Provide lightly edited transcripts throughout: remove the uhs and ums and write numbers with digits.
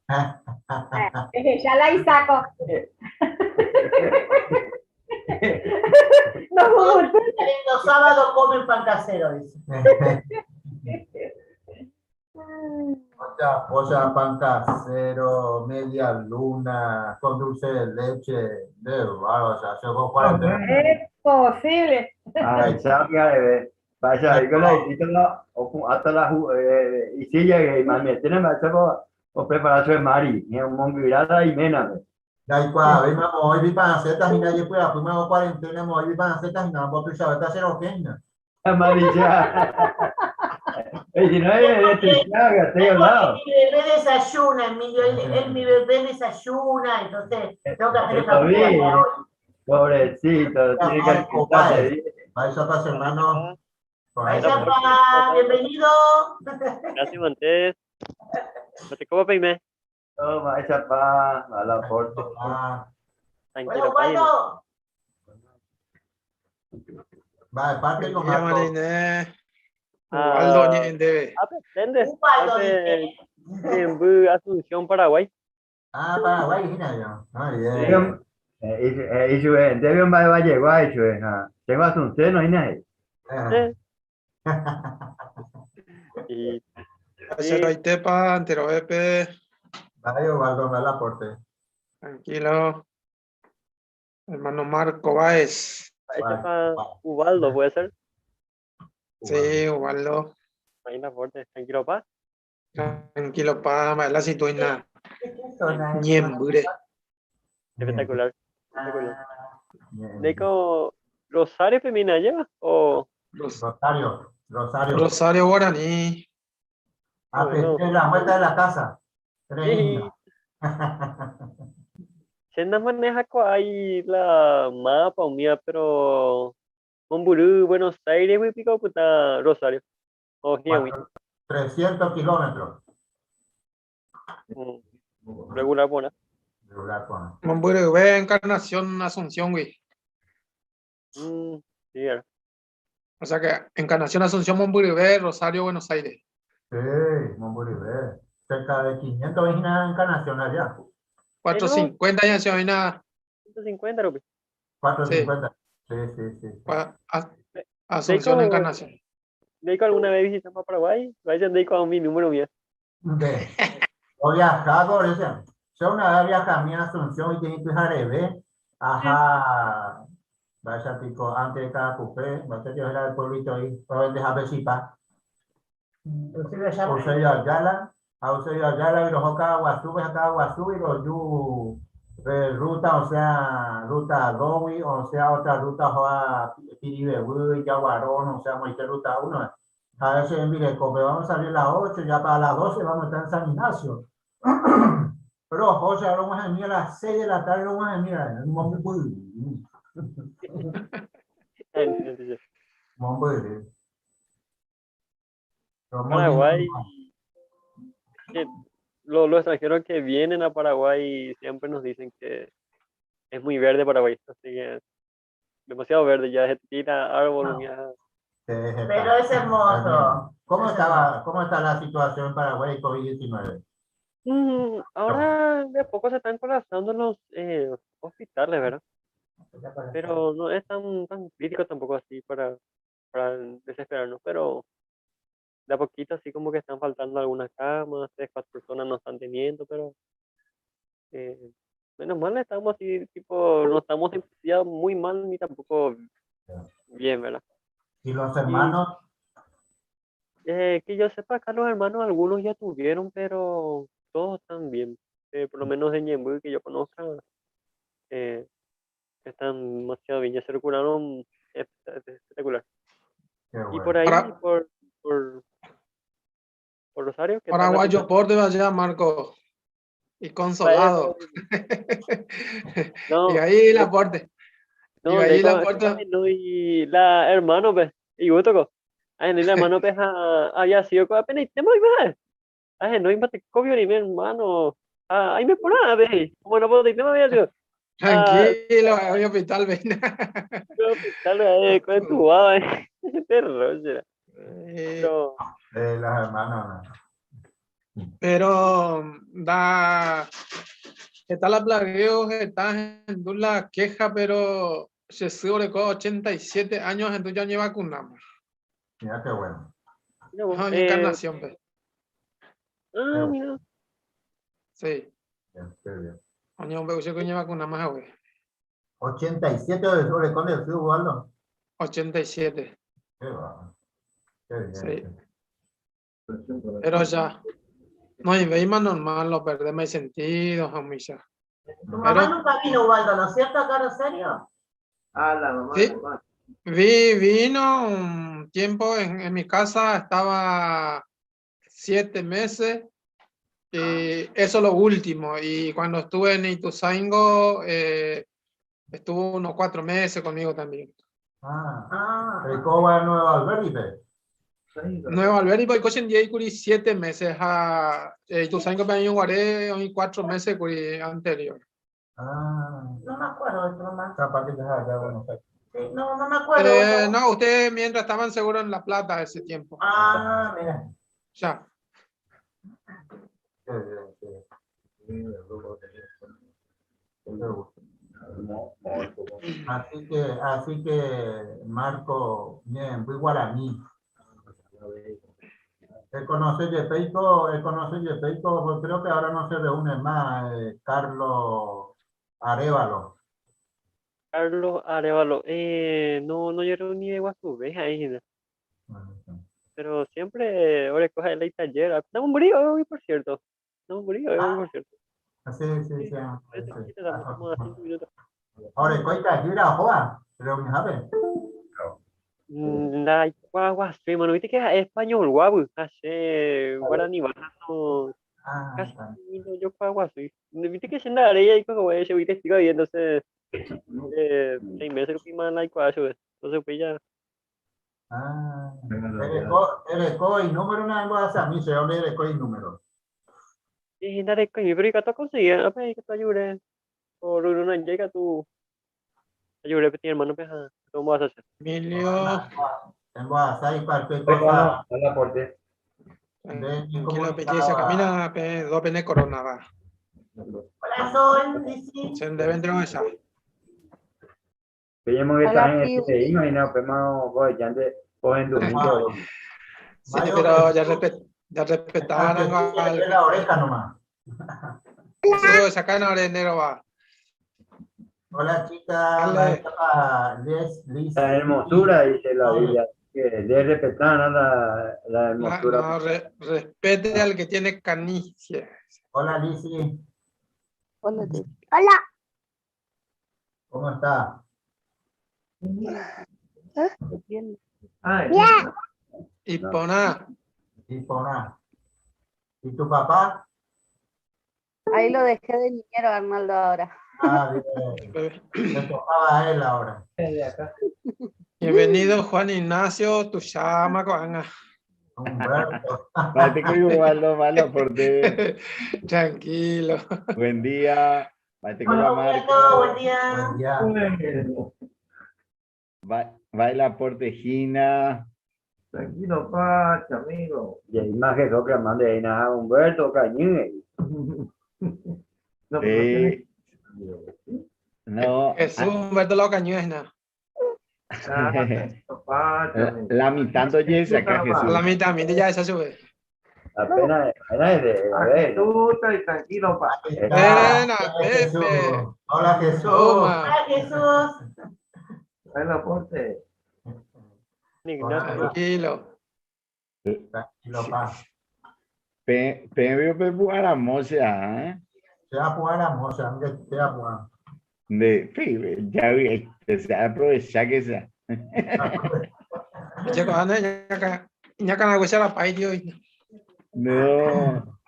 Ya la saco. No, Los sábados comen pan casero, dice. Olla, pan casero, media luna, con dulce de leche, de barro, o sea, llegó cuarentena. es posible. Ay, chapia, vaya, y con la itala, o hasta la y si llega y mami, tiene más chavo, o preparación de mari, ni un mongo irada y mena. Dai qua, vediamo, hoy vi pancetas y nadie puede, fuimos cuarentena, hoy vi pancetas y nada, vos tú sabes, hacer o qué, ¿no? Mari ya. Y si no es de tu chaga, estoy al lado. Mi bebé desayuna, mi bebé desayuna, entonces tengo que hacer esa comida. Pobrecito, tiene que alimentarse. Vais a pasar, hermano. Vaya, Papá, bienvenido. Gracias, Montes. No te como peime. Toma, esa pa, a la porte. Tranquilo, Bueno, página. bueno. Va, parte con Iya Marco. manine. Ubaldo ni endebe. ¿Aprendes? Ubaldo, En Bu, Asunción, Paraguay. Ah, Paraguay, mira yo. Muy bien. Eso es, debe un valle guay, eso es. Tengo asunción, no hay nadie. Y Hacer ahí tepa, entero epe. Vaya, Ubaldo, me la aporte. Tranquilo. Hermano Marco Báez. ese para Ubaldo, ¿puede ser? Sí, Ubaldo. Ahí en la fuerte. Tranquilo, pa. Tranquilo, pa, la situina. Niembure. Espectacular. Espectacular. ¿Deco Rosario Femina lleva? ¿O Rosario. Rosario Guaraní. Ah, bueno. es la vuelta de la casa. Sí. Se no maneja ahí la mapa mía, pero Monburú, Buenos Aires, muy pico puta Rosario. O Hiawi. 300 kilómetros. Regular buena. Monbure, ve Encarnación, Asunción, güey. Sí, claro. O sea que Encarnación, Asunción, Monburibe, Rosario, Buenos Aires. Sí, Monburibe. Cerca de 500 vejinas Encarnación allá. 450 ya se vaina. 150, Rupi. 450. Sí. Asunción, Encarnación. ¿Deco alguna vez visitamos a Paraguay? Vayan Deco a mi número mío. He viajado, yo una vez viajé a mi Asunción y tenía que dejar de ver. Ajá. Vaya pico, antes de cada cupé, vaya que era el pueblito ahí, para dejar Besipa. Eusebio Ayala, y los Aguazú, y los Yu, ruta, o sea, ruta Dowi, o sea, otra ruta, Joa, Piribebu, Yaguarón, o sea, mucha ruta 1. A veces, mire, como vamos a salir a las 8, ya para las 12 vamos a estar en San Ignacio. Pero, José, vamos a venir a las 6 de la tarde, vamos a venir a Paraguay, los extranjeros que vienen a Paraguay siempre nos dicen que es muy verde Paraguay, así que demasiado verde, ya se tira árbol, ya. Pero es hermoso. ¿Cómo está la situación en Paraguay COVID-19? Ahora de a poco se están colapsando los hospitales, ¿verdad? Pero no es tan crítico tampoco así para desesperarnos, pero de a poquito así como que están faltando algunas camas, 3, 4 personas no están teniendo, pero menos mal estamos así, tipo, no estamos ya muy mal ni tampoco bien, ¿verdad? ¿Y los hermanos? Que yo sepa, acá los hermanos algunos ya tuvieron, pero todos están bien. Por lo menos en Ñemby que yo conozca, están demasiado bien, ya se recuperaron espectacular. Y por ahí, por Rosario, ¿qué tal? Paraguayo por de allá, Marco. Y Consolado. No, y ahí la aporte. no, y ahí la aporte. No, y la hermano, pues, y yo toco. Ay, no, la hermano, pues, había sido con apenas, y te voy a ver. Ay, no, impate copio ni mi hermano. Ahí me pone nada, ve. Como no puedo decir, no me había sido. Tranquilo, hay hospital, ven. Hospital, con tu baba, terror, será. Pero. Las hermanas. Pero está la plagueo, está en la queja, pero se sube con 87 años, entonces ya ni vacunamos. Mira qué bueno. Mira vos, Encarnación, pues. mira. Sí. Bien, qué bien. Año un bebuche que ni vacunamos a güey. 87 de sobre con el frío, Waldo. 87. Qué va. Qué bien. Sí. Pero ya. No, y veis normal, lo perdemos el sentido, homilla. Tu mamá nunca vino, Waldo, ¿no es cierto, acá, Rosario? Ah, la mamá. Sí. Vino un tiempo en mi casa, estaba 7 meses. Y eso es lo último. Y cuando estuve en Ituzaingó, estuvo unos 4 meses conmigo también. ¿Cómo va el nuevo Alberti? Nueva Alberti, voy cochen 10 y 7 meses. Ituzaingó para mí guardé 4 meses anterior. No me acuerdo de tu mamá. Capaz que ya, bueno. Sí, no me acuerdo. No, ustedes mientras estaban seguros en La Plata ese tiempo. Mira. Ya. Qué bien, Así que Marco, bien, muy guaraní. Él conoce Yepeito, pues creo que ahora no se reúne más, Carlos Arévalo. Carlos Arevalo. No yo ni de Guasubé ahí, ¿no? Pero siempre ahora coge el taller. No me morí hoy, por cierto. No me morí hoy, por cierto. Sí. Como a 5 minutos. Ahora, coita, gira, joa, pero me sabe. La Guasubé, mano, viste que es español, guapo. Hace guaraní, bajando. Casi no yo para Guasubé. Viste que se anda ahí como ese, viste, sigo ahí, entonces. 6 meses que más like entonces pues ya. Eres y número una vez a mí se habla de y número. Y dale coño, pero que tú consigues, a ver que tú ayudes. Por una llega tú. Ayude, que tiene hermano, pues, ¿cómo vas a hacer? Emilio. En WhatsApp y cualquier cosa. No la aporté. Tranquilo, belleza, camina, dos penes corona, va. Hola, Sol, dice. Se deben de esa. Veíamos que esta gente y no, pues más, pues ya de cogen domingo. Sí, pero ya respetaron al... la oreja nomás. Sí, sacan ahora enero va. Hola, chica. La hermosura, dice la Biblia, que de respetar la hermosura. No, respete al que tiene canicia. Hola, Lizzy. Hola. ¿Cómo está? Bien. Y Pona. ¿Y tu papá? Ahí lo dejé de niñero, Arnaldo, ahora. Bien. Le tocaba a él ahora. Bienvenido, Juan Ignacio, tu llama, Juana. Humberto. Mate que igual no malo por ti. Tranquilo. Buen día. Mate con Humberto, buen día. Baila por Tejina. Tranquilo, Pacha, amigo. Y hay más que que mande ahí nada, Humberto, Cañé. No. Jesús, Humberto lo cañuesna. La mitad de esa acá, Jesús. La mitad ya esa sube. Apenas es de tú estás tranquilo, pa. Buena, Pepe. Hola, Jesús. Hola, Jesús. Bueno, ponte. Tranquilo. Tranquilo, pa. Pero Pepe a la moza, ¿eh? Se va a jugar a moza, aunque se va a jugar. Ya vi, que se aprovecha que sea. Che, Juana, ya can hago la país de hoy. No.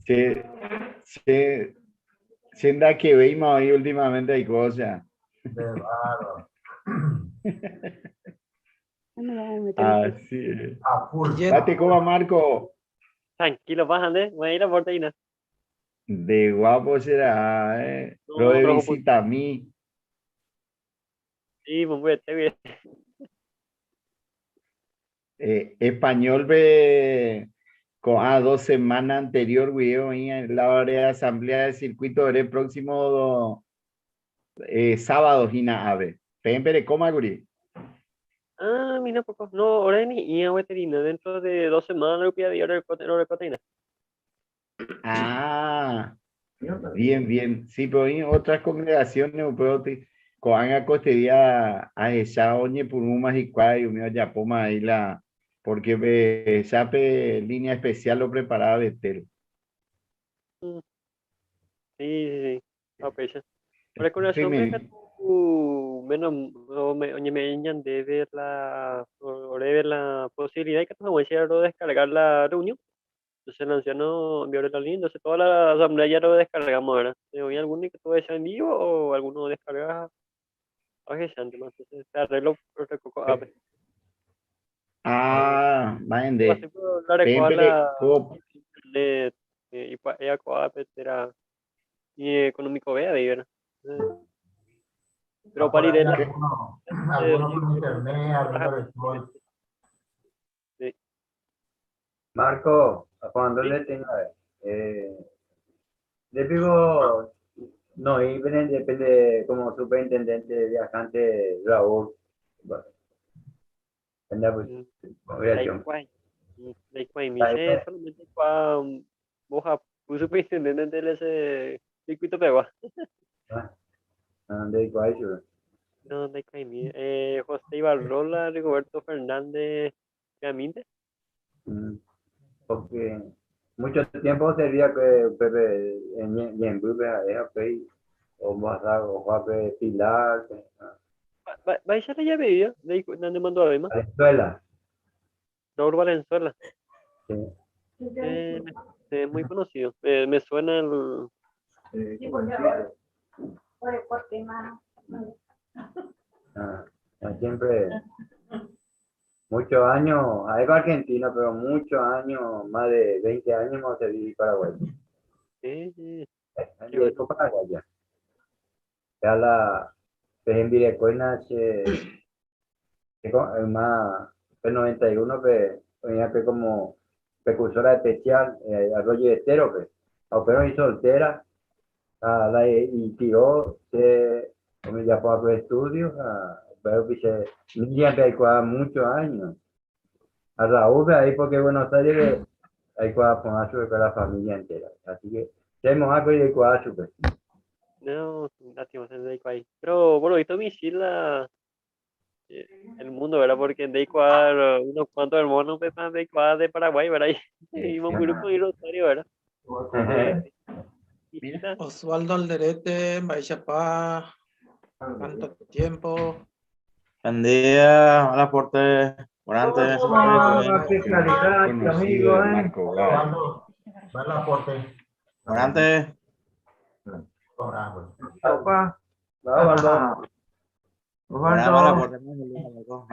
Se da que veimos ahí últimamente hay cosas. De raro. Así es. A full. Date como Marco. Tranquilo, bájale, voy a ir a Porteína. De guapo será, ¿eh? No, Lo de pero- visita a mí. Sí, pues voy a estar bien. Español ve con a 2 semanas anterior, video en la hora de asamblea de circuito el próximo sábado, Gina Ave. Pempere, coma, guri. Ah, mira, poco. No, ahora ni a veterina. Dentro de 2 semanas lo pide ahora el cotina. Ah, bien, bien. Sí, pero hay otras congregaciones, pero con a costería a esa oñe por un más y cuadro, mío ya poma ahí la, porque sabe línea especial lo preparaba de tero. Sí, sí, sí. Ah, pecha. Para con Sí, razón, me tu menos, oye, me enñan de ver o de ver la posibilidad que tú me voy a descargar la reunión. Entonces el anciano envió la línea, entonces toda la asamblea ya lo descargamos, ¿verdad? ¿Hay alguno que tú en vivo o alguno descarga a Gesante? Entonces te arreglo por recoco ape. Ah, vayan Así de puedo hablar con Pempere, la internet y para ella con ape era y económico vea de ¿verdad? Pero para ir a la algunos por internet, algunos después. sí. Marco, cuando Sí. le tenga, le digo, no, y depende como superintendente de viajante Raúl. Bueno, anda pues, congregación. Dai mi se solamente qua moja puso superintendente de ese circuito pegua. ¿Dónde digo eso? No, dai quai mi. José Ibarrola, Rigoberto Fernández Gaminde. Porque mucho tiempo sería que Pepe en Bupe o más o Juape Pilar, Vai ser ya veía, dai nande mandó a Bema. Venezuela. Raúl Valenzuela. Sí. Es muy conocido. Me suena el. Siempre muchos años, algo argentino, pero muchos años, más de 20 años hemos servido Paraguay. Qué De bueno. Paraguay ya. Ya la Pejembirecoina más el 91 venía como precursora especial, Arroyo Estero, pero y soltera, y tiró, como ya por los estudios, pero que se niña que hay muchos años. A Raúl ahí porque Buenos Aires hay que poner con la familia entera. Así que tenemos algo y hay que No, lástima, se dedico ahí. Pero bueno, visto mi la el mundo, ¿verdad? Porque en Deicuar unos cuantos hermanos pesan de Paraguay, ¿verdad? Y un grupo de Rosario, ¿verdad? Mira. Osvaldo Alderete, Baixapá, ¿cuánto tiempo? Buen día, hola Porte, Morante, qué claridad, Conocido amigo, de Marco Gay. Cuando va el aporte. Morante, Opa, Osvaldo. hola Porte,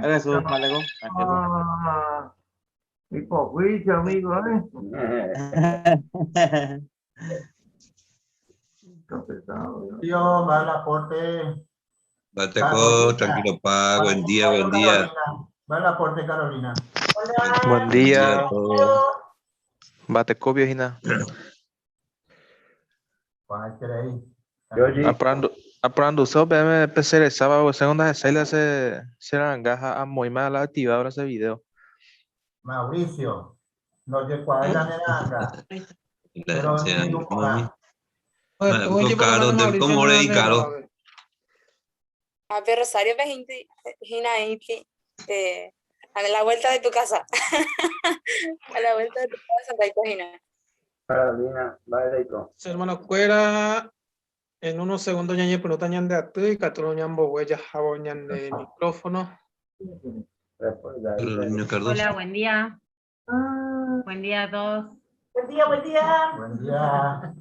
eres tú, Maleco, Mi poquito, amigo, Tío, va el aporte. Bateco, tranquilo, pa, buen día, buen día. Va el aporte, Carolina. Buen Buen día día, a todos. Bateco Viejina. Aprando só BM PCR sábado, segunda de se la engaja a muy mal activado ese video. Mauricio, no te cuadra nada. Pero Se ni como a mí. Oye, por lo Caro, menos Mauricio ¿cómo no le es di Caro? negro. A ver, Rosario, Gina, a la vuelta de tu casa. A la vuelta de tu casa, Gina. Carolina, vale, Hermano Cuera, en unos segundos ñañe pero tañan de atu y caturo ñambo huellas jaboñan de micrófono. Cardoso. Buen día. Buen día a todos. Buen día, buen día. Buen día.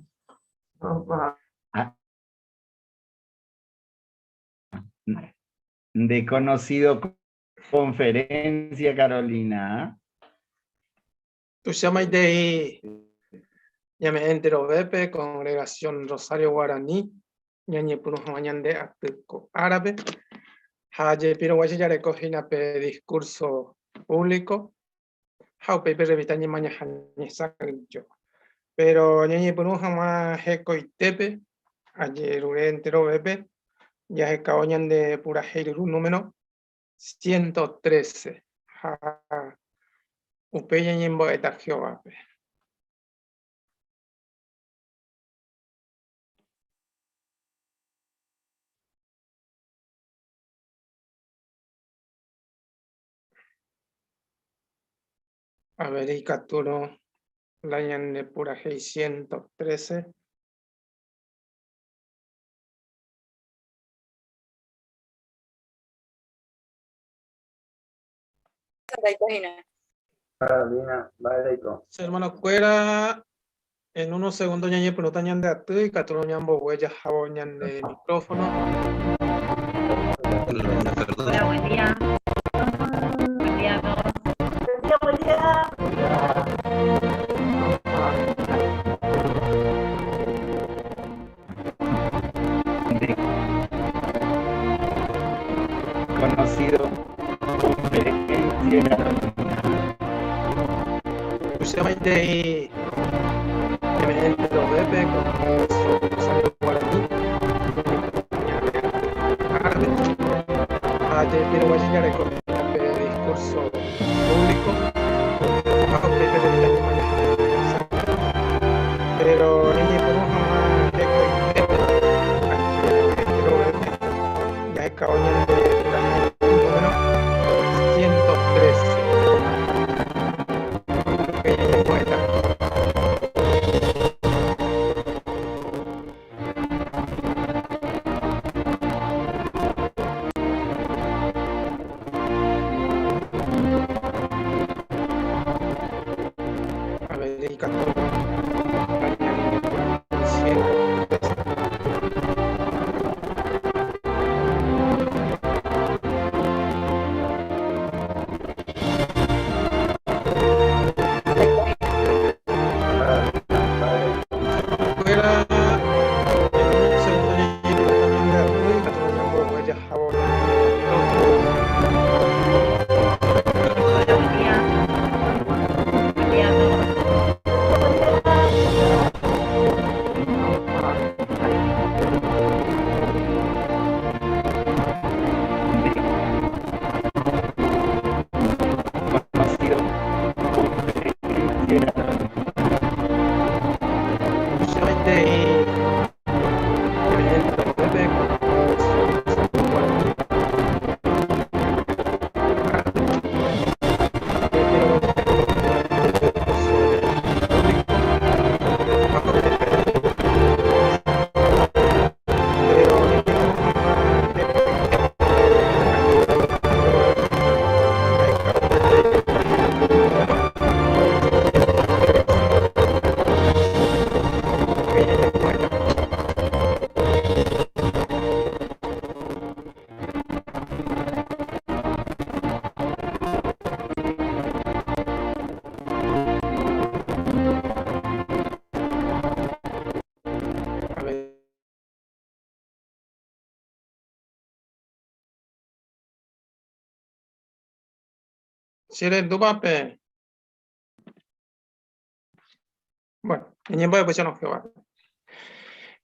De conocido conferencia, Carolina. Tú llamas de llame entero Bepe, Congregación Rosario Guaraní, ñañe puno mañan de atu árabe. Haye piro guaye ya recogina pe discurso público. Haupe perevitañe mañajañe sacancho. Pero ñañe punu jamás heco y tepe, ayer entero bebé, ya he caoñan de pura heiru número 113. Upe ñañe en boeta Jehová. A ver, y capturo la de pura 613. Carolina, vale, Hermano Cuera, en unos segundos ñañe pelota ñan de atu y capturo ñambo huellas jabo ñan de micrófono. Hola, buen día. Buen día a todos. Buen día. Conocido Justamente evidente lo bebe con su salud guaraní. Quiero enseñar el discurso público bajo Pepe de Villani, pero niña como jamás de ya es caoña de la número 113. Sire dubape. Bueno, en tiempo de pues no Jehová.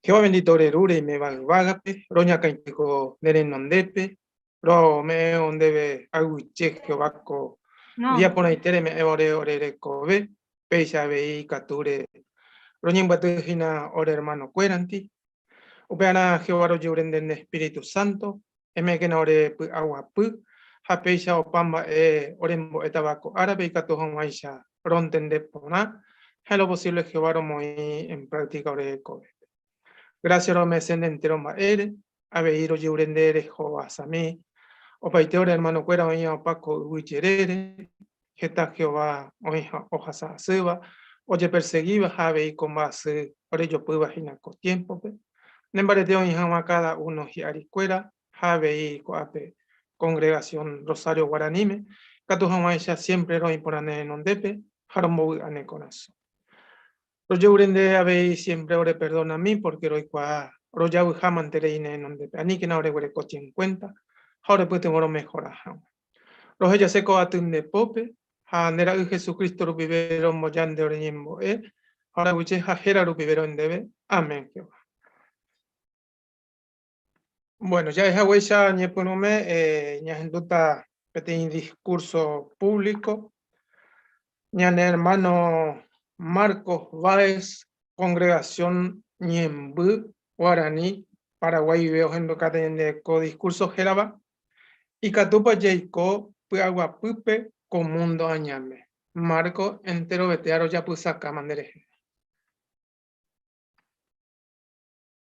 Jehová bendito rure y me valvagape, roña caintico neren nondepe, ro me ondebe aguche Jehová co. Día por ahí tere me ore cobe, peisa vei cature. Roña batujina ore hermano cueranti. Upeana Jehová ro yuren Espíritu Santo, emekena ore agua pu. Hapeisha o pamba orembo etabaco árabe y catojon aisha ronten de pona. Es lo posible Jehová ro moi en práctica ore cobe. Gracias a mesende entero maere, abeiro yurendere Jehová sami. O paiteore hermano cuera oña opaco huicherere, jeta Jehová oña ojasa seba, oye perseguiba jabe y con base, ore yo puedo imaginar tiempo. Nembarete oña cada uno hiari cuera, jabe y coape. Congregación Rosario Guaranime, Catujamaisha siempre ro imporane en ondepe, Harombo aneconazo. Royo urende ave siempre ore perdona a mí, porque roi qua roya jaman tereine en ondepe, ani que na ore huere coche en cuenta, ahora pues tengo mejor. Los ella seco atun de pope, Nera Jesucristo rupivero moyan de oreñembo, ahora uche jajera rupivero en debe. Amén. Jehová. Bueno, ya es huella ñeponome, ñajenduta que tiene discurso público, ñan hermano Marcos Báez, congregación Ñembú, Guaraní, Paraguay, veo en lo que tiene discurso Jeraba, y Catupa Jaico, Puagua Pupe, con mundo añame. Marco entero vetearo ya pusaca mandereje.